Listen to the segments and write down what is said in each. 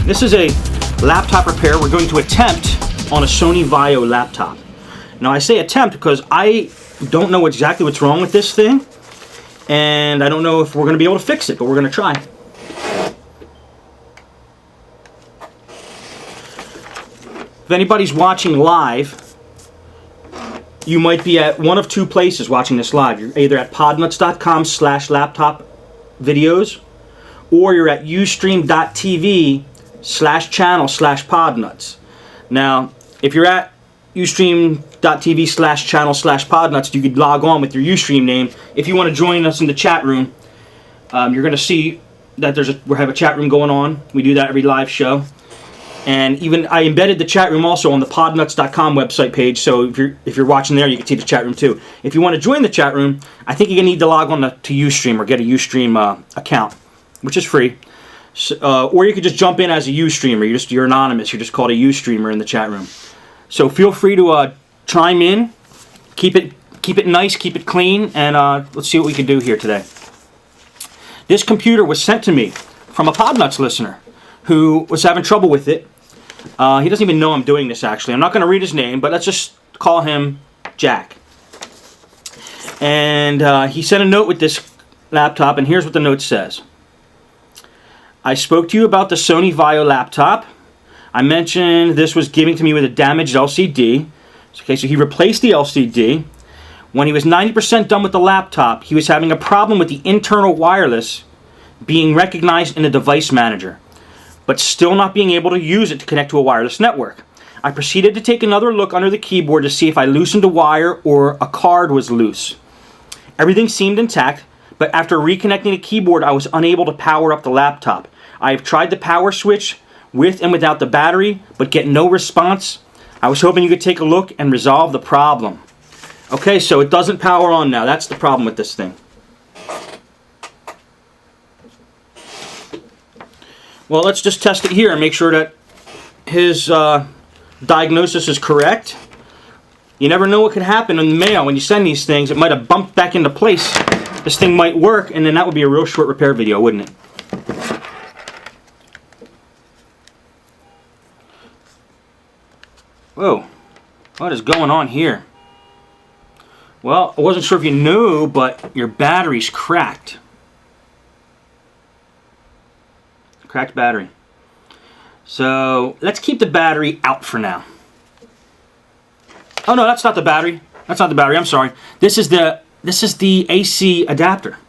This is a laptop repair we're going to attempt on a Sony Vaio laptop. Now I say attempt because I don't know exactly what's wrong with this thing, and I don't know if we're going to be able to fix it, but we're going to try. If anybody's watching live, you might be at one of two places watching this live. You're either at podnuts.com/laptop videos, or you're at ustream.tv/channel/podnuts. Now, if you're at ustream.tv/channel/podnuts, you could log on with your Ustream name. If you want to join us in the chat room, you're going to see that we have a chat room going on. We do that every live show. And even I embedded the chat room also on the podnuts.com website page, so if you're watching there, you can see the chat room too. If you want to join the chat room, I think you're going to need to log on to Ustream or get a Ustream account, which is free. So, or you could just jump in as a Ustreamer. You're anonymous. You're just called a Ustreamer in the chat room. So feel free to chime in. Keep it nice, keep it clean, and let's see what we can do here today. This computer was sent to me from a Podnuts listener who was having trouble with it. He doesn't even know I'm doing this, actually. I'm not going to read his name, but let's just call him Jack. And he sent a note with this laptop, and here's what the note says. I spoke to you about the Sony Vaio laptop. I mentioned this was giving to me with a damaged LCD. Okay, so he replaced the LCD. When he was 90% done with the laptop, he was having a problem with the internal wireless being recognized in the device manager, but still not being able to use it to connect to a wireless network. I proceeded to take another look under the keyboard to see if I loosened a wire or a card was loose. Everything seemed intact, but after reconnecting the keyboard, I was unable to power up the laptop. I have tried the power switch with and without the battery, but get no response. I was hoping you could take a look and resolve the problem. Okay, so it doesn't power on now. That's the problem with this thing. Well, let's just test it here and make sure that his diagnosis is correct. You never know what could happen in the mail when you send these things. It might have bumped back into place. This thing might work, and then that would be a real short repair video, wouldn't it? Whoa, what is going on here? Well, I wasn't sure if you knew, but your battery's cracked. Cracked battery. So let's keep the battery out for now. Oh no, that's not the battery. That's not the battery. I'm sorry. This is the AC adapter.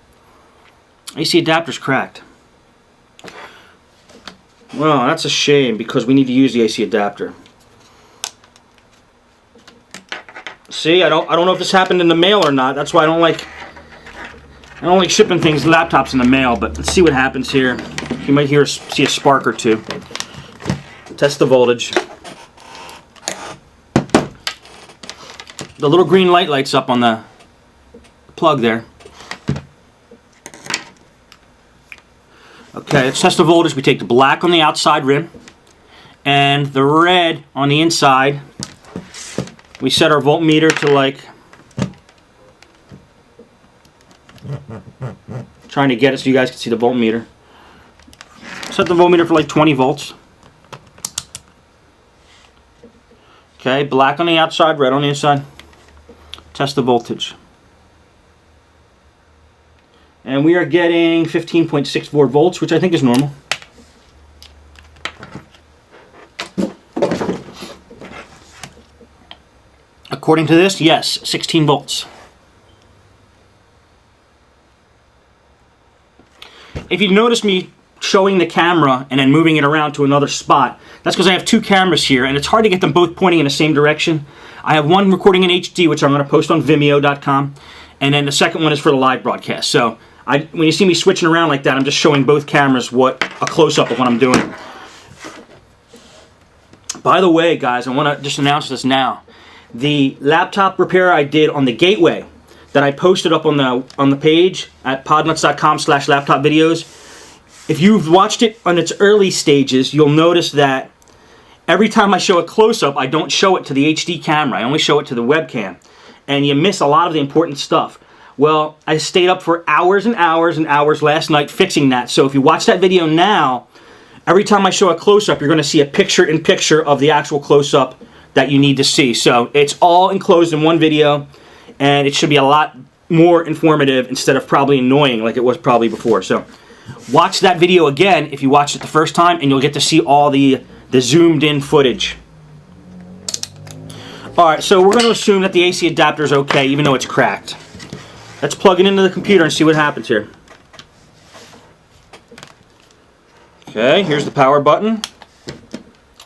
AC adapter's cracked. Well, that's a shame because we need to use the AC adapter. See, I don't know if this happened in the mail or not. That's why I don't like shipping things, laptops in the mail. But let's see what happens here. You might see a spark or two. Test the voltage. The little green light lights up on the plug there. Okay, let's test the voltage. We take the black on the outside rim and the red on the inside. We set our voltmeter to trying to get it so you guys can see the voltmeter. Set the voltmeter for 20 volts. Okay, black on the outside, red on the inside. Test the voltage. And we are getting 15.64 volts, which I think is normal. According to this, yes, 16 volts. If you notice me showing the camera and then moving it around to another spot, that's because I have two cameras here and it's hard to get them both pointing in the same direction. I have one recording in HD, which I'm going to post on Vimeo.com, and then the second one is for the live broadcast. So when you see me switching around like that, I'm just showing both cameras a close-up of what I'm doing. By the way, guys, I want to just announce this now. The laptop repair I did on the gateway that I posted up on the page at podnuts.com/laptop videos. If you've watched it on its early stages, you'll notice that every time I show a close-up, I don't show it to the HD camera. I only show it to the webcam. And you miss a lot of the important stuff. Well, I stayed up for hours and hours and hours last night fixing that. So if you watch that video now, every time I show a close-up, you're going to see a picture-in-picture of the actual close-up that you need to see. So it's all enclosed in one video, and it should be a lot more informative instead of probably annoying like it was probably before. So watch that video again if you watched it the first time, and you'll get to see all the zoomed-in footage. Alright, so we're going to assume that the AC adapter is okay, even though it's cracked. Let's plug it into the computer and see what happens here. Okay, here's the power button.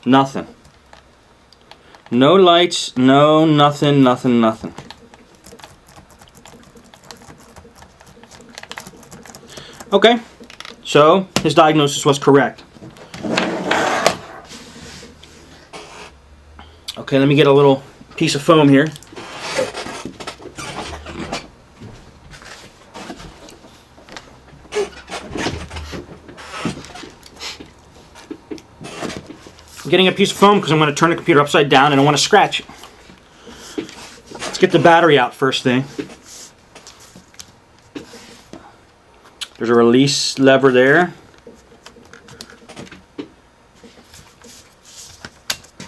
Nothing. No lights, no nothing, nothing, nothing. Okay, so his diagnosis was correct. Okay, let me get a little piece of foam here. I'm getting a piece of foam because I'm going to turn the computer upside down and I want to scratch it. Let's get the battery out first thing. There's a release lever there.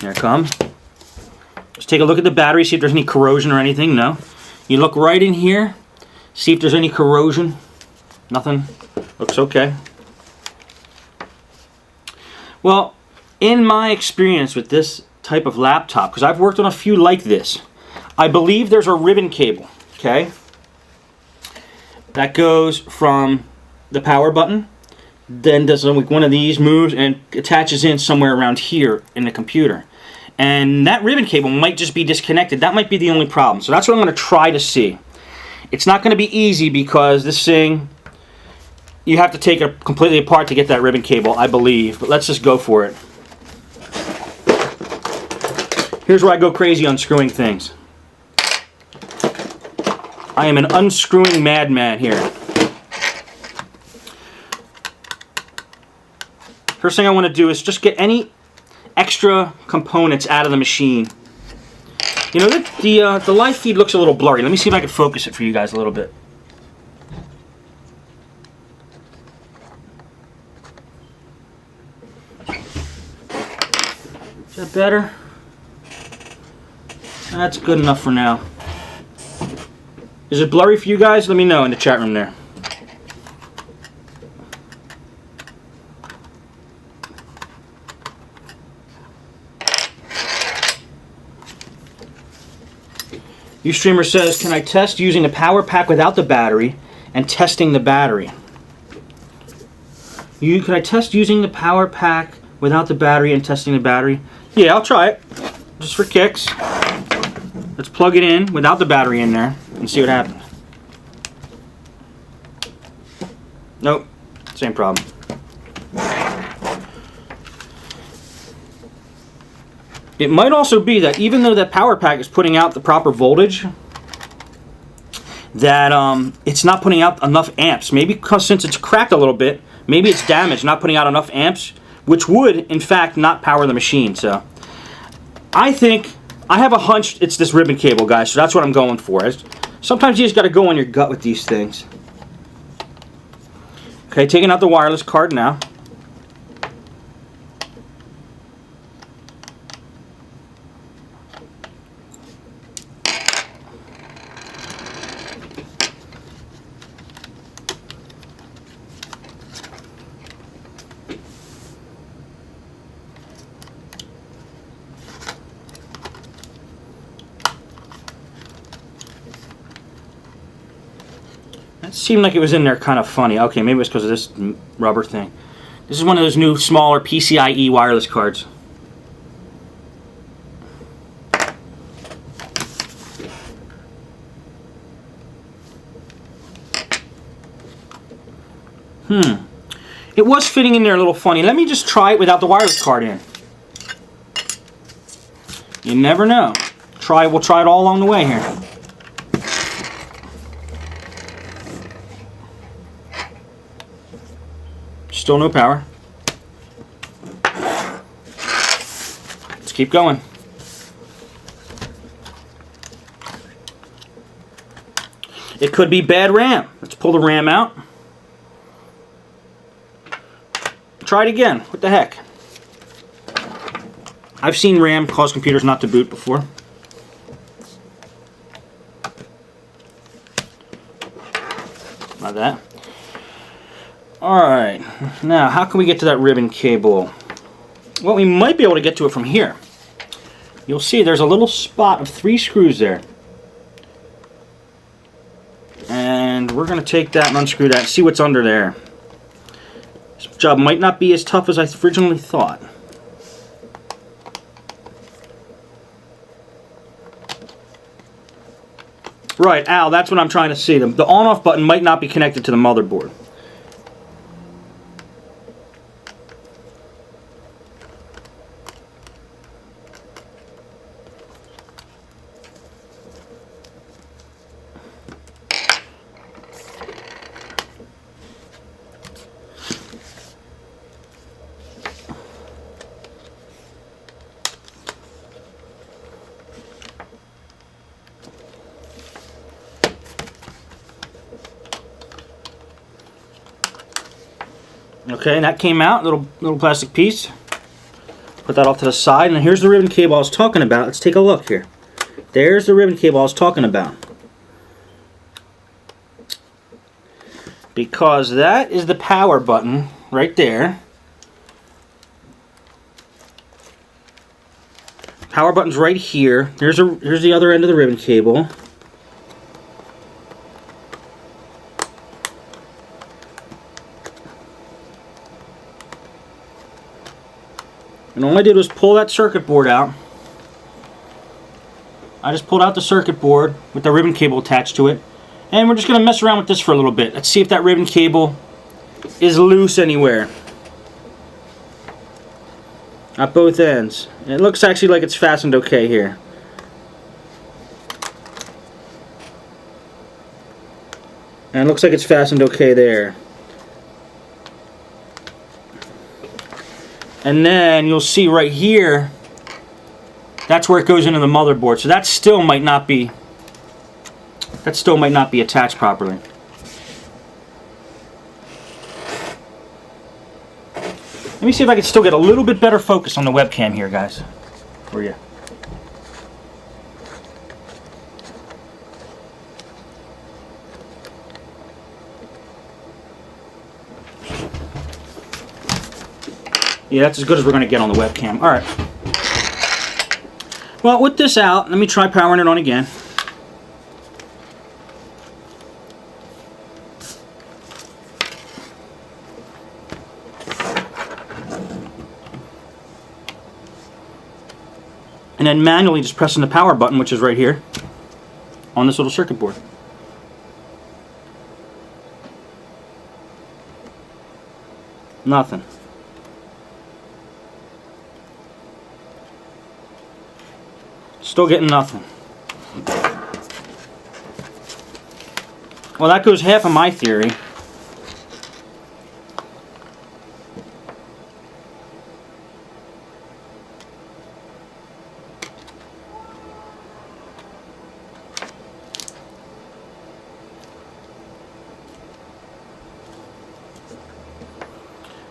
There it comes. Just take a look at the battery, see if there's any corrosion or anything. No. You look right in here, see if there's any corrosion. Nothing. Looks okay. Well, in my experience with this type of laptop, because I've worked on a few like this, I believe there's a ribbon cable, okay, that goes from the power button, then does one of these moves and attaches in somewhere around here in the computer. And that ribbon cable might just be disconnected. That might be the only problem. So that's what I'm going to try to see. It's not going to be easy because this thing, you have to take it completely apart to get that ribbon cable, I believe. But let's just go for it. Here's where I go crazy unscrewing things. I am an unscrewing madman here. First thing I want to do is just get any extra components out of the machine. You know, the live feed looks a little blurry. Let me see if I can focus it for you guys a little bit. Is that better? That's good enough for now. Is it blurry for you guys? Let me know in the chat room there. Ustreamer says, can I test using the power pack without the battery and testing the battery? Can I test using the power pack without the battery and testing the battery? Yeah, I'll try it. Just for kicks. Let's plug it in without the battery in there and see what happens. Nope. Same problem. It might also be that even though that power pack is putting out the proper voltage, that it's not putting out enough amps. Maybe because since it's cracked a little bit, maybe it's damaged, not putting out enough amps, which would, in fact, not power the machine. So I think, I have a hunch it's this ribbon cable, guys, so that's what I'm going for. Sometimes you just got to go on your gut with these things. Okay, taking out the wireless card now. That seemed like it was in there kind of funny. Okay, maybe it's because of this rubber thing. This is one of those new smaller PCIe wireless cards. It was fitting in there a little funny. Let me just try it without the wireless card in. You never know. We'll try it all along the way here. Still no power. Let's keep going. It could be bad RAM. Let's pull the RAM out. try it again. What the heck? I've seen RAM cause computers not to boot before. Like that. Alright, now how can we get to that ribbon cable? Well, we might be able to get to it from here. You'll see there's a little spot of 3 screws there. And we're going to take that and unscrew that and see what's under there. This job might not be as tough as I originally thought. Right, Al, that's what I'm trying to see. The on-off button might not be connected to the motherboard. Okay, and that came out, little plastic piece. Put that off to the side, and here's the ribbon cable I was talking about. Let's take a look here. There's the ribbon cable I was talking about. Because that is the power button right there. Power button's right here. Here's the other end of the ribbon cable. And all I did was pull that circuit board out. I just pulled out the circuit board with the ribbon cable attached to it. And we're just going to mess around with this for a little bit. Let's see if that ribbon cable is loose anywhere. At both ends. It looks actually like it's fastened okay here. And it looks like it's fastened okay there. And then you'll see right here, that's where it goes into the motherboard. So that still might not be attached properly. Let me see if I can still get a little bit better focus on the webcam here, guys, for you. Yeah, that's as good as we're going to get on the webcam. Alright. Well, with this out, let me try powering it on again. And then manually just pressing the power button, which is right here, on this little circuit board. Nothing. Still getting nothing. Well, that goes half of my theory.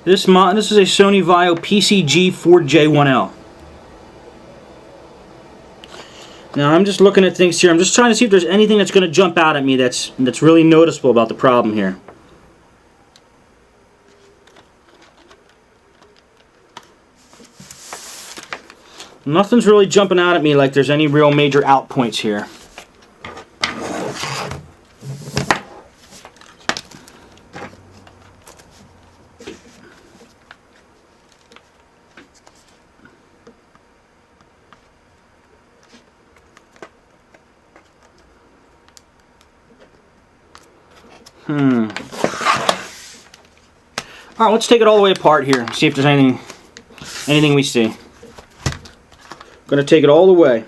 This is a Sony Vaio PCG4J1L. Now I'm just looking at things here. I'm just trying to see if there's anything that's going to jump out at me that's really noticeable about the problem here. Nothing's really jumping out at me like there's any real major out points here. Alright, let's take it all the way apart here. See if there's anything we see. Gonna take it all the way.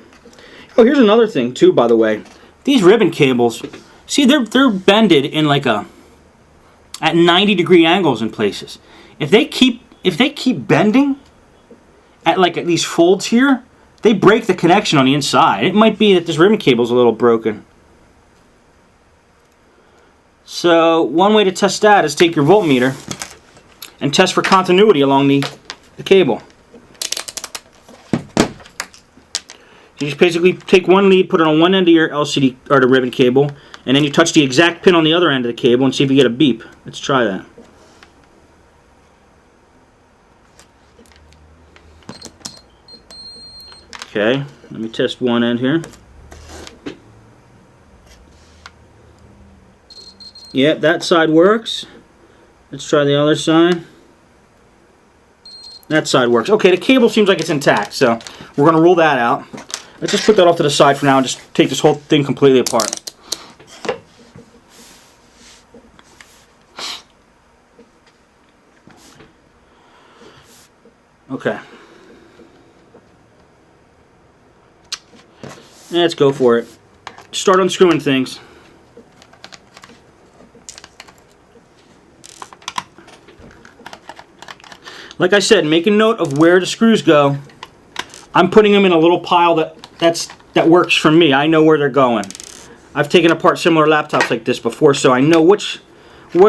Oh, here's another thing too, by the way. These ribbon cables, see, they're bended in like at 90-degree angles in places. If they keep bending at these folds here, they break the connection on the inside. It might be that this ribbon cable's a little broken. So one way to test that is take your voltmeter and test for continuity along the cable. You just basically take one lead, put it on one end of your LCD or the ribbon cable, and then you touch the exact pin on the other end of the cable and see if you get a beep. Let's try that. Okay, let me test one end here. Yep, that side works. Let's try the other side. That side works. Okay, the cable seems like it's intact, so we're going to rule that out. Let's just put that off to the side for now and just take this whole thing completely apart. Okay. Let's go for it. Start unscrewing things. Like I said, make a note of where the screws go. I'm putting them in a little pile that works for me. I know where they're going. I've taken apart similar laptops like this before, so I know which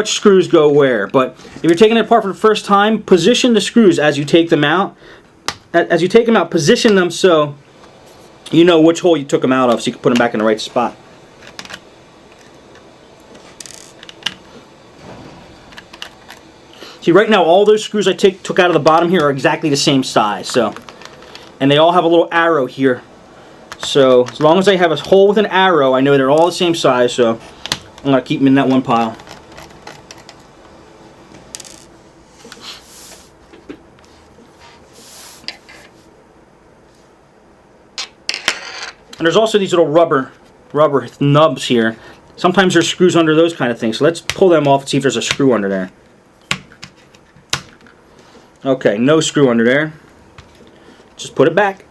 screws go where. But if you're taking it apart for the first time, position the screws as you take them out. As you take them out, position them so you know which hole you took them out of, so you can put them back in the right spot. See, right now all those screws I took out of the bottom here are exactly the same size. And they all have a little arrow here. So as long as I have a hole with an arrow, I know they're all the same size, so I'm going to keep them in that one pile. And there's also these little rubber nubs here. Sometimes there's screws under those kind of things. So let's pull them off and see if there's a screw under there. Okay, no screw under there. Just put it back.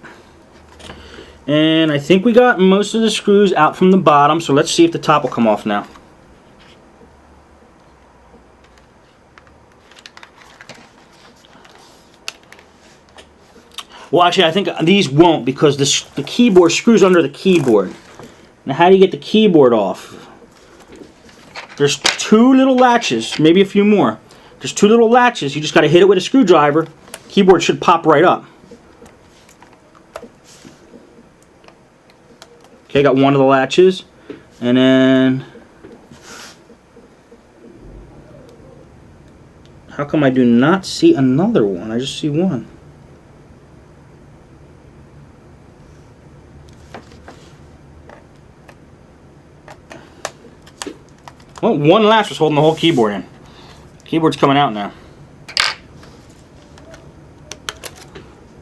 And I think we got most of the screws out from the bottom, so let's see if the top will come off now. Well, actually, I think these won't, because the keyboard screws under the keyboard. Now, how do you get the keyboard off? There's two little latches, maybe a few more. There's two little latches. You just got to hit it with a screwdriver. Keyboard should pop right up. Okay, got one of the latches. And then... how come I do not see another one? I just see one. Well, one latch was holding the whole keyboard in. Keyboard's coming out now.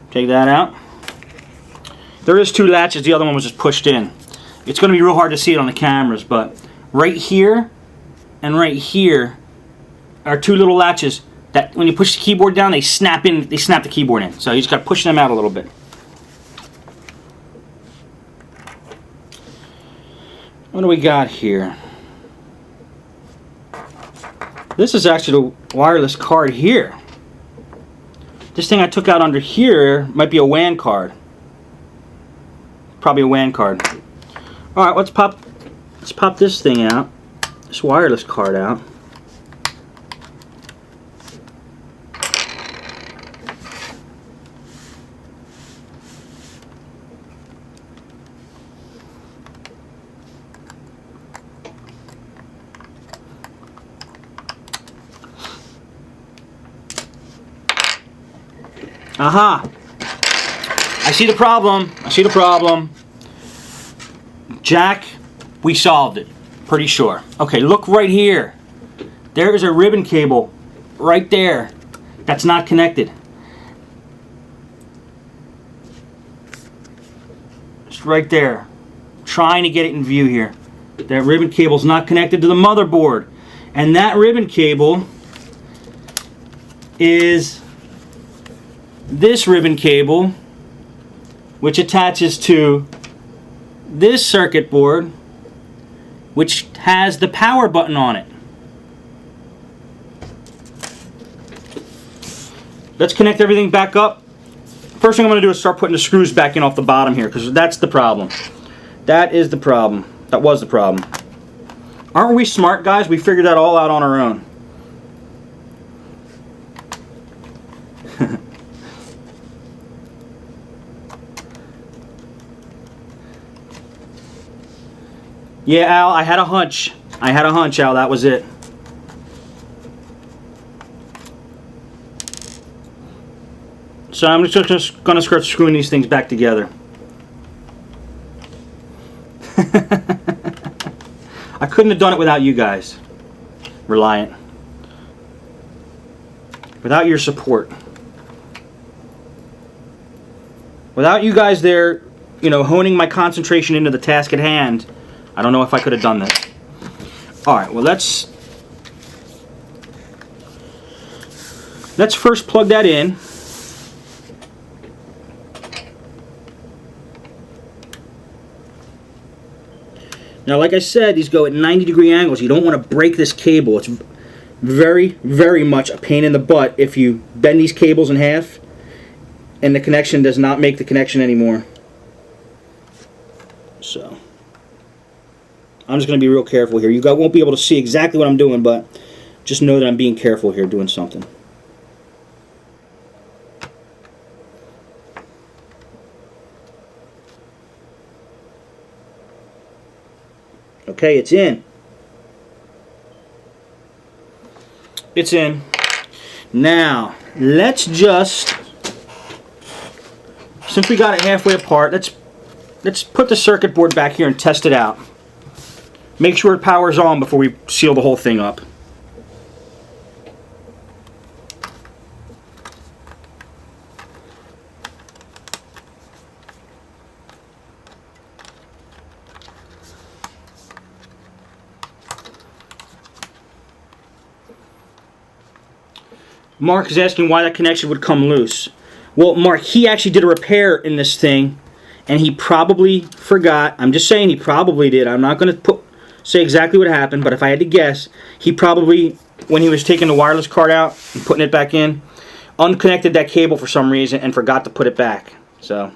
Take that out. There is two latches, the other one was just pushed in. It's going to be real hard to see it on the cameras, but right here and right here are two little latches that when you push the keyboard down, they snap the keyboard in. So you just got to push them out a little bit. What do we got here? This is actually the wireless card here. This thing I took out under here might be a WAN card. Probably a WAN card. Alright, let's pop this thing out. This wireless card out. Aha! I see the problem. I see the problem. Jack, we solved it. Pretty sure. Okay, look right here. There is a ribbon cable right there that's not connected. Just right there. Trying to get it in view here. That ribbon cable is not connected to the motherboard. And that ribbon cable is this ribbon cable, which attaches to this circuit board, which has the power button on it. Let's connect everything back up. First thing I'm going to do is start putting the screws back in off the bottom here, because that's the problem. That is the problem. That was the problem. Aren't we smart, guys? We figured that all out on our own. Yeah, Al, I had a hunch. I had a hunch, Al, that was it. So I'm just going to start screwing these things back together. I couldn't have done it without you guys. Reliant. Without your support. Without you guys there, you know, honing my concentration into the task at hand, I don't know if I could have done this. Alright, well let's first plug that in. Now, like I said, these go at 90-degree angles. You don't want to break this cable. It's very, very much a pain in the butt if you bend these cables in half and the connection does not make the connection anymore. So, I'm just going to be real careful here. You guys won't be able to see exactly what I'm doing, but just know that I'm being careful here doing something. Okay, it's in. It's in. Now, let's just, since we got it halfway apart, let's put the circuit board back here and test it out. Make sure it powers on before we seal the whole thing up. Mark is asking why that connection would come loose. Well, Mark, he actually did a repair in this thing, and he probably forgot. I'm just saying he probably did. I'm not going to say exactly what happened, but if I had to guess, he probably, when he was taking the wireless card out and putting it back in, unconnected that cable for some reason and forgot to put it back. So,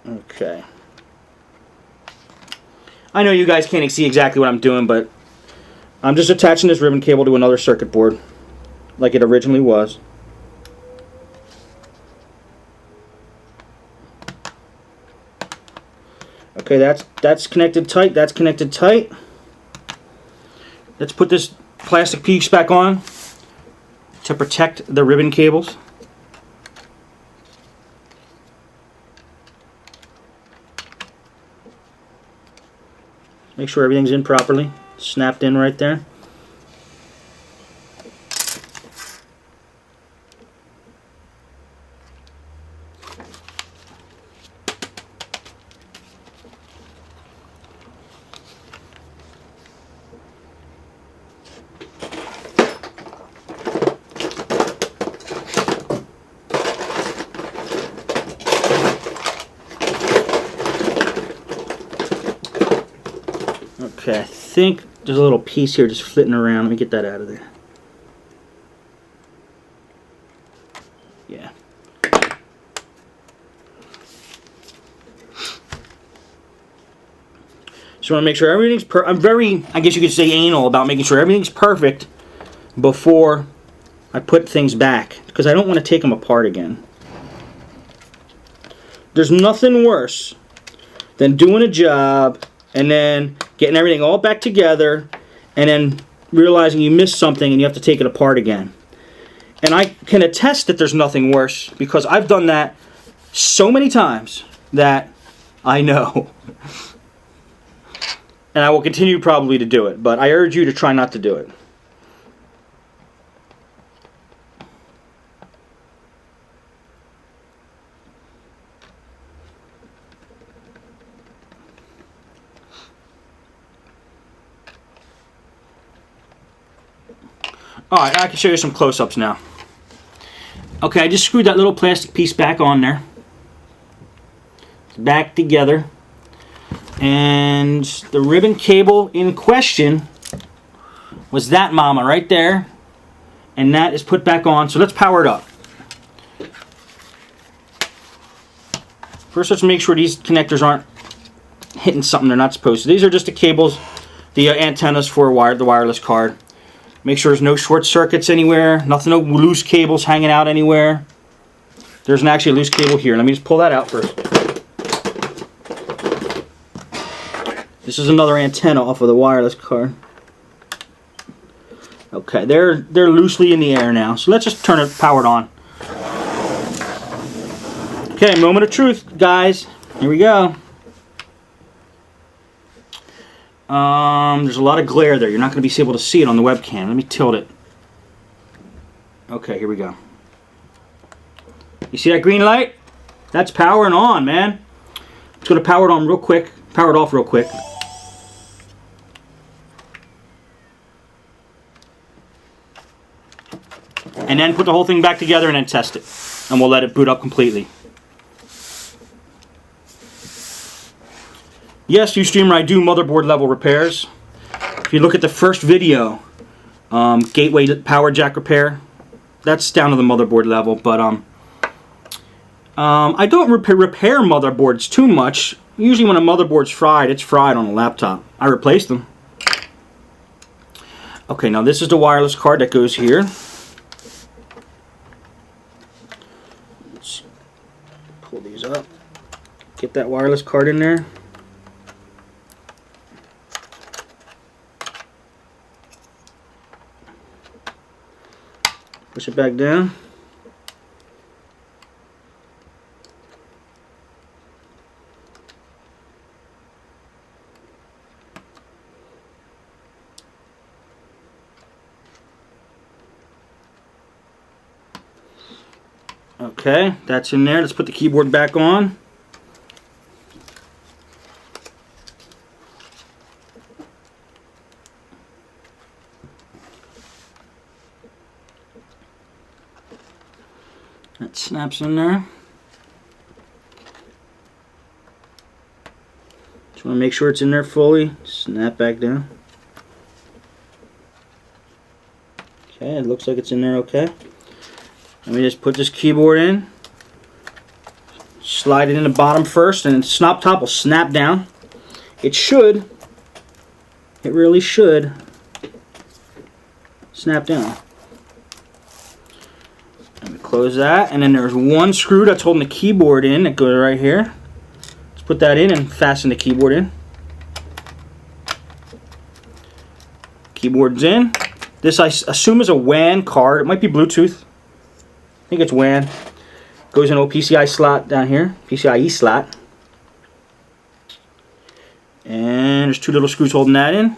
okay. I know you guys can't see exactly what I'm doing, but I'm just attaching this ribbon cable to another circuit board like it originally was. Okay, that's connected tight. That's connected tight. Let's put this plastic piece back on to protect the ribbon cables. Make sure everything's in properly. Snapped in right there. Okay, I think there's a little piece here just flitting around. Let me get that out of there. Yeah. Just want to make sure everything's I'm very, I guess you could say, anal about making sure everything's perfect before I put things back, because I don't want to take them apart again. There's nothing worse than doing a job and then getting everything all back together and then realizing you missed something and you have to take it apart again. And I can attest that there's nothing worse, because I've done that so many times that I know. And I will continue probably to do it, but I urge you to try not to do it. Alright, I can show you some close-ups now. Okay, I just screwed that little plastic piece back on there. It's back together. And the ribbon cable in question was that mama right there. And that is put back on. So let's power it up. First, let's make sure these connectors aren't hitting something they're not supposed to. These are just the cables, the antennas for the wireless card. Make sure there's no short circuits anywhere, nothing, no loose cables hanging out anywhere. There's actually a loose cable here. Let me just pull that out first. This is another antenna off of the wireless card. Okay, they're loosely in the air now. So let's just turn it powered on. Okay, moment of truth, guys. Here we go. There's a lot of glare there. You're not going to be able to see it on the webcam. Let me tilt it. Okay, here we go. You see that green light? That's powering on, man. It's going to power it on real quick. Power it off real quick. And then put the whole thing back together and then test it. And we'll let it boot up completely. Yes, Ustreamer, I do motherboard level repairs. If you look at the first video, gateway power jack repair, that's down to the motherboard level. But I don't repair motherboards too much. Usually when a motherboard's fried, it's fried on a laptop. I replace them. Okay, now this is the wireless card that goes here. Let's pull these up. Get that wireless card in there. Push it back down. Okay, that's in there. Let's put the keyboard back on. That snaps in there. Just want to make sure it's in there fully. Snap back down. Okay, it looks like it's in there okay. Let me just put this keyboard in. Slide it in the bottom first, and the top will snap down. It should. It really should snap down. Let me close that, and then there's one screw that's holding the keyboard in that goes right here. Let's put that in and fasten the keyboard in. Keyboard's in. This I assume is a WAN card. It might be Bluetooth. I think it's WAN. Goes in a PCI slot down here, PCIe slot. And there's two little screws holding that in.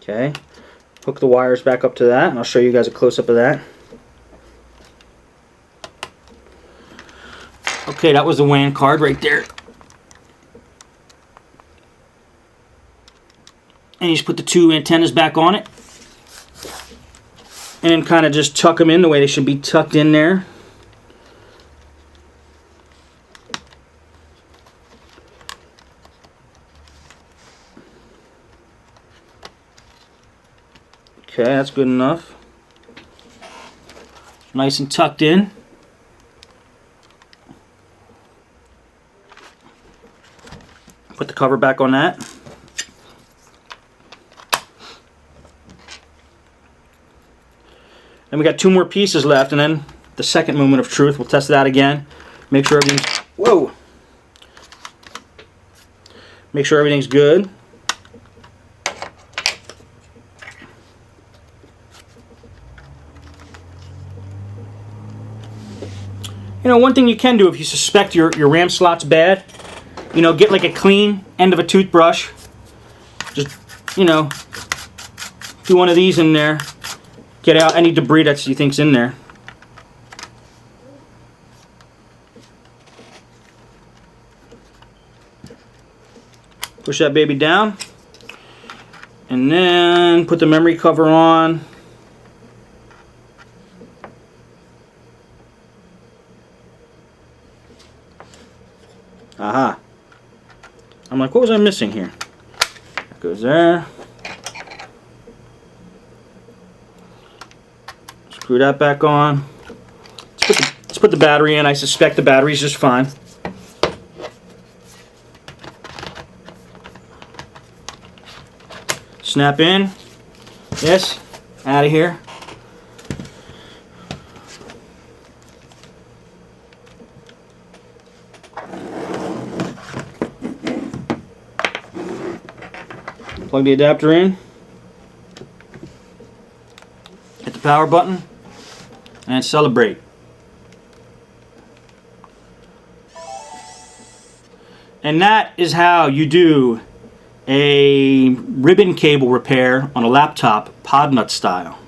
Okay. Hook the wires back up to that, and I'll show you guys a close-up of that. Okay, that was the WAN card right there. And you just put the two antennas back on it. And then kind of just tuck them in the way they should be tucked in there. Okay, that's good enough. Nice and tucked in. Put the cover back on that. And we got two more pieces left, and then the second moment of truth. We'll test that again. Make sure everything's Make sure everything's good. You know, one thing you can do if you suspect your RAM slot's bad, you know, get like a clean end of a toothbrush. Just, you know, do one of these in there. Get out any debris that you think's in there. Push that baby down. And then put the memory cover on. Aha. I'm like, what was I missing here? That goes there. Screw that back on. Let's put the battery in. I suspect the battery's just fine. Snap in. Yes. Out of here. Plug the adapter in. Hit the power button. And celebrate. And that is how you do a ribbon cable repair on a laptop, pod nut style.